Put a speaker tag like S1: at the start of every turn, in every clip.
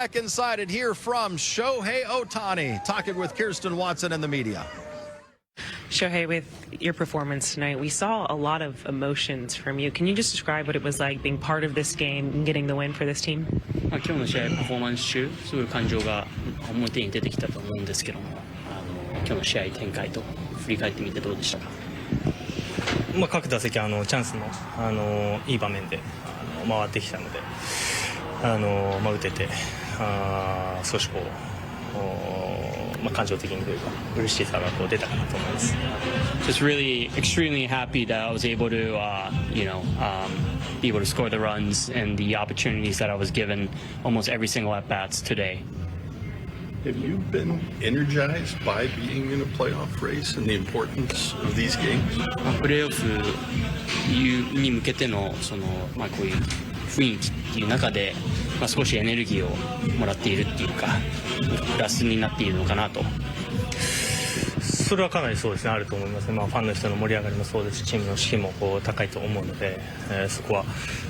S1: Back inside it here from Shohei Ohtani, talking with Kirsten Watson and the media.
S2: Shohei, with your performance tonight, we saw a lot of emotions from you. Can you just describe what it was like being part of this game and getting the win for this team?
S3: 今日の試合パフォーマンス中すごい感情が表に出てきたと思うんですけども、今日の試合展開と振り返ってみてどうでしたか？
S4: 各打席チャンスのいい場面で回ってきたので打てて少し感情的にというか嬉しさが出たかなと思います。
S3: Just really extremely happy that I was able to be able to score the runs and the opportunities that I was given almost every single at bats today.
S5: Have you been energized by being in a playoff race and the importance of these games?
S3: プレーオフに向けてのこういう雰囲気っていう中で、少しエネルギーをもらっているっていうかプラスになっているのかなと。
S4: それはかなりそうですね、あると思いますね。ファンの人の盛り上がりもそうですし、チームの士気も高いと思うので、そこ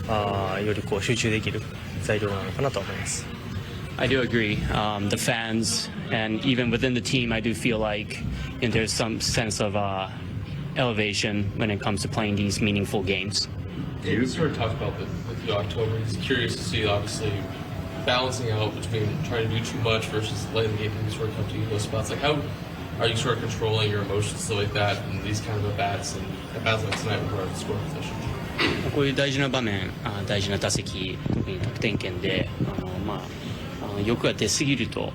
S4: はより集中できる材料なのかなと思います。
S3: I do agree. The fans and even within the team, I do feel like there's some sense of elevation when it comes to playing these meaningful games.
S6: You sort of talked about the October. It's curious to see, obviously, balancing out between trying to do too much versus letting the game sort of come to you those spots. Like, how are you sort of controlling your emotions, stuff like that, and these kind of at-bats and at-bats like tonight with regard to scoring position?
S3: こういう大事な場面、大事な打席、特に得点圏で欲が出過ぎると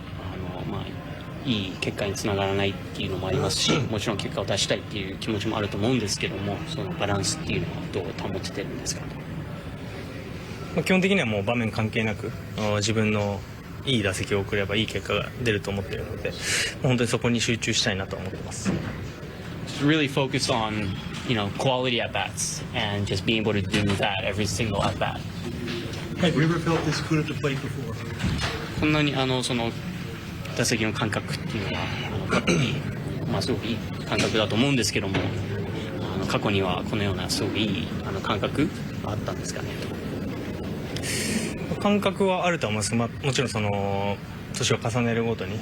S3: いい結果につながらないっていうのもありますし、もちろん結果を出したいっていう気持ちもあると思うんですけども、そのバランスっていうのはどう保ててるんですか？
S4: 基本的にはもう場面関係なく自分のいい打席を送ればいい結果が出ると思っているので、本当にそこに集中したいなと思ってます。
S3: Really focus on, quality at bats and just being able to do that every single at bat.
S7: Have you ever felt this good at the plate before?
S3: こんなにその打席の感覚っていうのは過去にすごくいい感覚だと思うんですけども、過去にはこのようなすごくいい感覚があったんですかね。
S4: 感覚はあると思います。もちろん年を重ねるごとに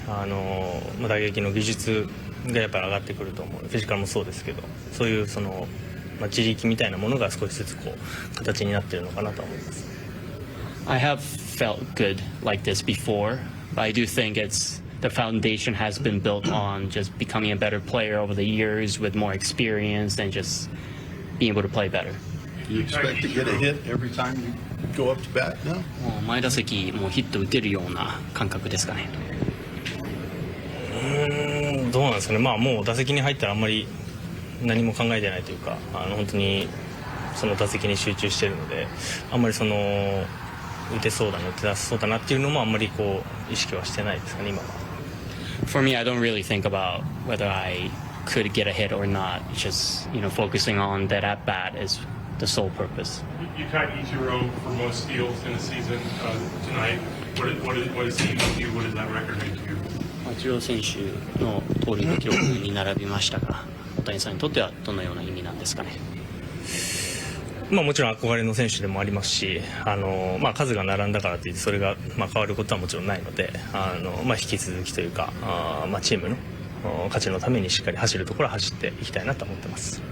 S4: 打撃の技術がやっぱり上がってくると思う。フィジカルもそうですけど、そういう自力みたいなものが少しずつ形になっているのかなと思います。
S3: I have felt good like this before, but I do think the foundation has been built on just becoming a better player over the years with more experience and just being able to play better.
S5: Do you expect to get a hit every time you go up to bat now?
S3: もう前打席もうヒット打てるような感覚ですかね。
S4: どうなんですかね。もう打席に入ったらあんまり何も考えてないというか、本当にその打席に集中しているので、あんまり打てそうだな、打て出せそうだなっていうのもあんまり意識はしてないですかね、今は。
S3: For me, I don't really think about whether I could get a hit or not. It's just, focusing on that at bat is the sole purpose.
S8: You tied Ichiro for most steals in the season tonight. What does he mean to you? What does that record mean to you?
S3: イチロー選手の盗塁の記録に並びましたが、大谷さんにとってはどのような意味なんですかね。
S4: もちろん憧れの選手でもありますし、数が並んだからといってそれが変わることはもちろんないので、引き続きというかチームの勝ちのためにしっかり走るところは走っていきたいなと思ってます。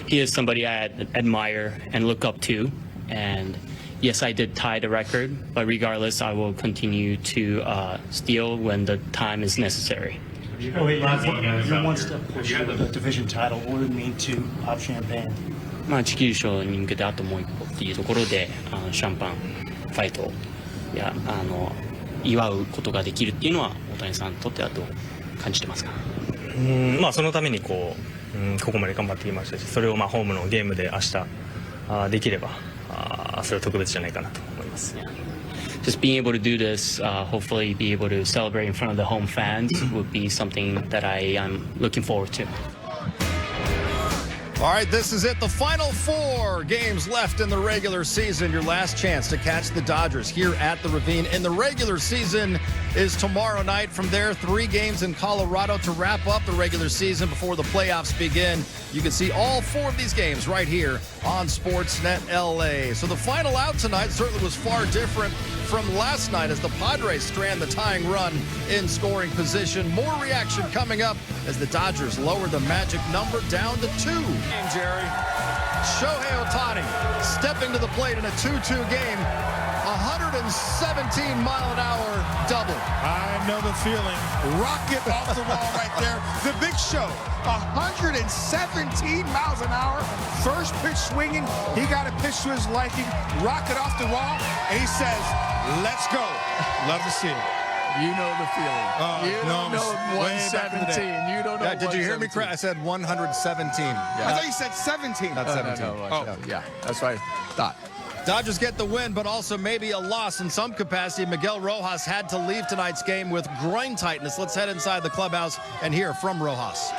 S3: He is somebody I admire and look up to, and yes, I did tie the record, but regardless, I will continue to steal when the time is necessary.
S7: You're one step closer to the division title. What would it mean to pop champagne?
S3: 地球優勝に向けてあともう一歩っていうところでシャンパンファイトや祝うことができるっていうのは大谷さんにとってはどう感じてますか？
S4: そのためにここまで頑張ってきましたし、それをホームのゲームで明日できればそれは特別じゃないかなと思います。
S3: Just being able to do this, hopefully be able to celebrate in front of the home fans would be something that I am looking forward to.
S1: All right, this is it. The final 4 games left in the regular season. Your last chance to catch the Dodgers here at the Ravine in the regular season is tomorrow night. From there, 3 games in Colorado to wrap up the regular season before the playoffs begin. You can see all 4 of these games right here on Sportsnet LA. So the final out tonight certainly was far different from last night as the Padres strand the tying run in scoring position. More reaction coming up as the Dodgers lower the magic number down to 2. Jerry, Shohei Ohtani stepping to the plate in a 2-2 game. 117-mile-an-hour double.
S9: I know the feeling. Rocket off the wall right there. The big show. 117 miles an hour. First pitch swinging. He got a pitch to his liking. Rocket off the wall. And he says, let's go. Love to see it.
S1: You know the feeling.
S9: You don't know
S1: 117. You don't know. Did you hear me? I said 117. Yeah.
S9: I thought you said 17.
S1: Not 17.
S9: No.
S1: Yeah, that's what I thought. Dodgers get the win, but also maybe a loss in some capacity. Miguel Rojas had to leave tonight's game with groin tightness. Let's head inside the clubhouse and hear from Rojas.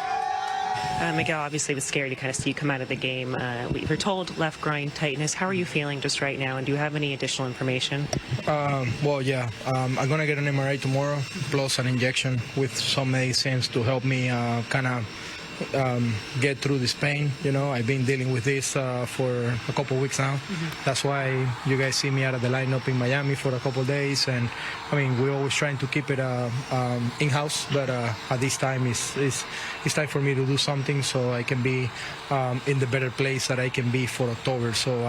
S2: Miguel obviously was scary to kind of see you come out of the game. We were told left groin tightness. How are you feeling just right now, and do you have any additional information?
S10: Well, yeah. I'm going to get an MRI tomorrow, plus an injection with some medicines to help me kind of get through this pain. You know, I've been dealing with this for a couple weeks now. That's why you guys see me out of the lineup in Miami for a couple days. And I mean, we're always trying to keep it in-house, but at this time it's time for me to do something so I can be in the better place that I can be for October. So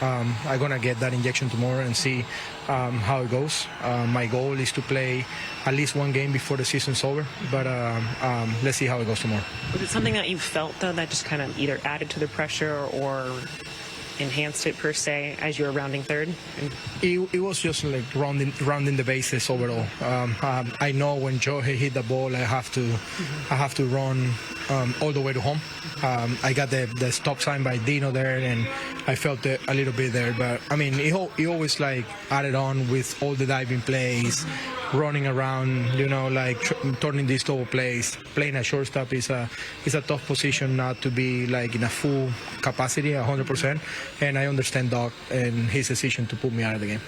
S10: I'm gonna get that injection tomorrow and see how it goes. My goal is to play at least one game before the season's over, but let's see how it goes tomorrow.
S2: Was it something that you felt, though, that just kind of either added to the pressure or enhanced it, per se, as you were rounding third?
S10: It was just like rounding the bases overall. I know when Shohei hit the ball, I have to run all the way to home. I got the stop sign by Dino there, and I felt it a little bit there. But I mean, he always like added on with all the diving plays, running around, you know, like turning these double plays. Playing a shortstop is a tough position not to be like in a full capacity, 100%. And I understand Doc and his decision to put me out of the game.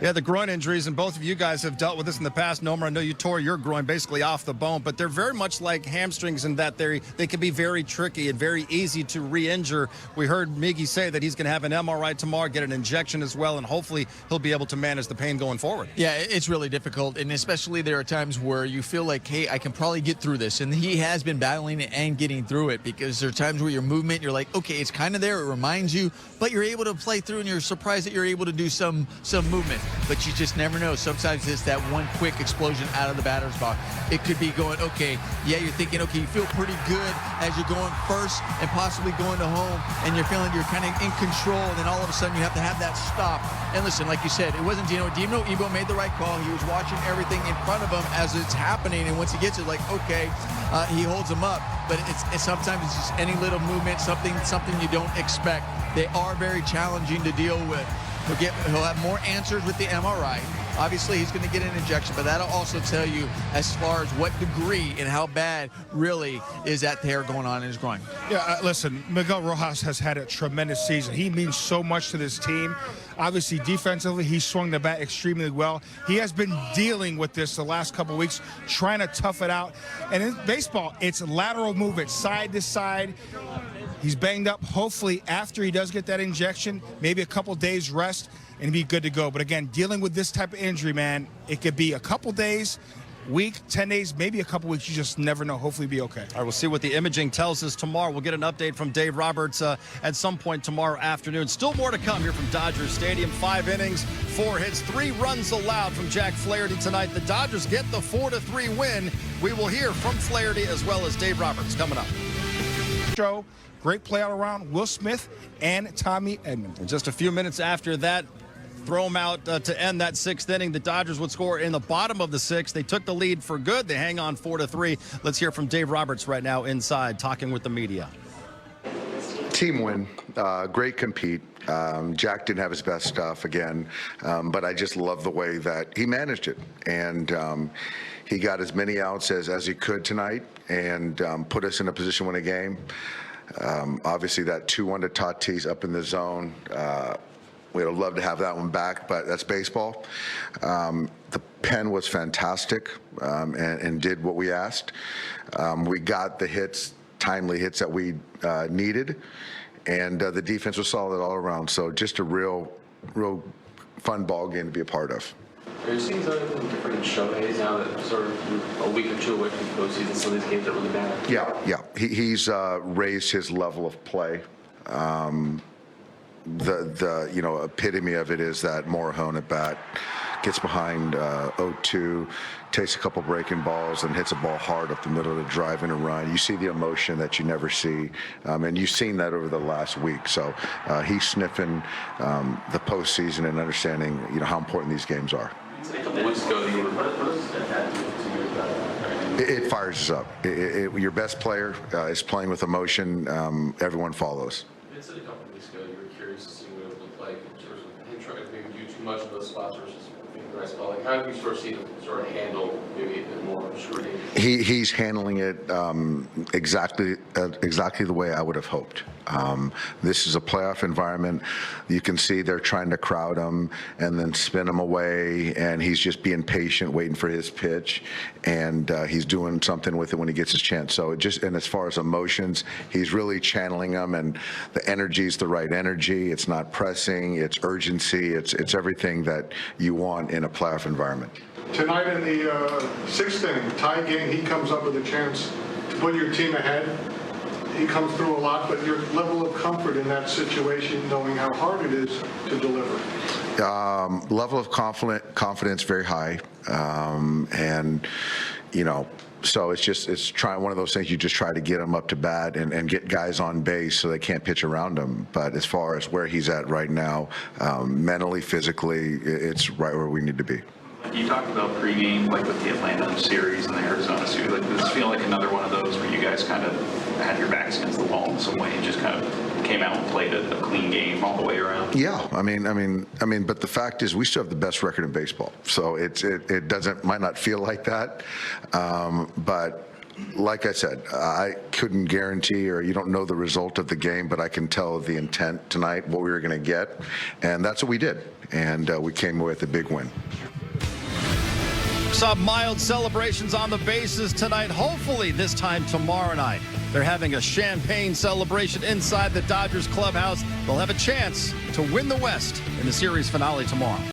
S1: Yeah, the groin injuries, and both of you guys have dealt with this in the past. Nomer, I know you tore your groin basically off the bone, but they're very much like hamstrings in that they can be very tricky and very easy to re-injure. We heard Miggy say that he's going to have an MRI tomorrow, get an injection as well, and hopefully he'll be able to manage the pain going forward.
S11: Yeah, it's really difficult, and especially there are times where you feel like, hey, I can probably get through this, and he has been battling it and getting through it, because there are times where your movement, you're like, okay, it's kind of there, it reminds you, but you're able to play through, and you're surprised that you're able to do some movement. But you just never know. Sometimes it's that one quick explosion out of the batter's box. It could be going, okay, yeah, you're thinking, okay, you feel pretty good as you're going first and possibly going to home, and you're feeling you're kind of in control, and then all of a sudden you have to have that stop. And listen, like you said, it wasn't Dino. Dino Ebo made the right call. He was watching everything in front of him as it's happening, and once he gets it, like, okay, he holds him up. But it's sometimes it's just any little movement, something you don't expect. They are very challenging to deal with. He'll have more answers with the MRI. Obviously, he's going to get an injection, but that'll also tell you as far as what degree and how bad really is that tear going on in his groin.
S9: Yeah, listen, Miguel Rojas has had a tremendous season. He means so much to this team. Obviously, defensively, he swung the bat extremely well. He has been dealing with this the last couple of weeks, trying to tough it out. And in baseball, it's lateral movement, side to side. He's banged up. Hopefully, after he does get that injection, maybe a couple days rest, and be good to go. But again, dealing with this type of injury, man, it could be a couple days, week, 10 days, maybe a couple weeks. You just never know. Hopefully be okay.
S1: All right, we'll see what the imaging tells us tomorrow. We'll get an update from Dave Roberts at some point tomorrow afternoon. Still more to come here from Dodgers Stadium. 5 innings, 4 hits, 3 runs allowed from Jack Flaherty tonight. The Dodgers get the 4-3 win. We will hear from Flaherty as well as Dave Roberts coming up.
S9: Show. Great play all around, Will Smith and Tommy Edman.
S1: And just a few minutes after that, throw them out to end that 6th inning. The Dodgers would score in the bottom of the 6th. They took the lead for good. They hang on 4-3. Let's hear from Dave Roberts right now inside, talking with the media.
S12: Team win, great compete. Jack didn't have his best stuff again, but I just love the way that he managed it. And he got as many outs as he could tonight and put us in a position to win a game. Obviously, that 2-1 to Tatis up in the zone. We would love to have that one back, but that's baseball. The pen was fantastic and did what we asked. We got the hits, timely hits that we needed, and the defense was solid all around. So just a real fun ball game to be a part of.
S6: Are you seeing something different in Shohei now that sort of a week or two away from the postseason, some of these games that really matter?
S12: Yeah. He's raised his level of play. The epitome of it is that Morahone at bat gets behind 0-2, takes a couple breaking balls and hits a ball hard up the middle to drive in a run. You see the emotion that you never see, and you've seen that over the last week. So he's sniffing the postseason and understanding how important these games are.
S6: A couple weeks ago,
S12: It fires us up. Your best player is playing with emotion. Everyone follows.
S6: You said a couple of weeks ago you were curious to see what it looked like in terms of him trying to maybe do too much of those spots versus being the right spot. Like, how do you sort of see him sort of handle maybe a bit more scrutiny?
S12: He's handling it exactly the way I would have hoped. This is a playoff environment. You can see they're trying to crowd him and then spin him away, and he's just being patient, waiting for his pitch, and he's doing something with it when he gets his chance. So and as far as emotions, he's really channeling them, and the energy is the right energy. It's not pressing, it's urgency, it's everything that you want in a playoff environment.
S13: Tonight in the sixth inning, tie game, he comes up with a chance to put your team ahead. He comes through a lot, but your level of comfort in that situation, knowing how hard it is to deliver.
S12: Level of confidence very high, and so it's trying one of those things. You just try to get him up to bat and get guys on base so they can't pitch around him. But as far as where he's at right now, mentally, physically, it's right where we need to be.
S14: You talked about pregame, like with the Atlanta series and the Arizona series. Like, does this feel like another one of those where you guys kind of had your backs against the wall in some way and just kind of came out and played a clean game all the way around?
S12: Yeah, I mean, but the fact is, we still have the best record in baseball. So it might not feel like that, but like I said, I couldn't guarantee, or you don't know the result of the game, but I can tell the intent tonight, what we were going to get, and that's what we did, and we came away with a big win.
S1: Saw mild celebrations on the bases tonight. Hopefully this time tomorrow night, they're having a champagne celebration inside the Dodgers clubhouse. They'll have a chance to win the West in the series finale tomorrow.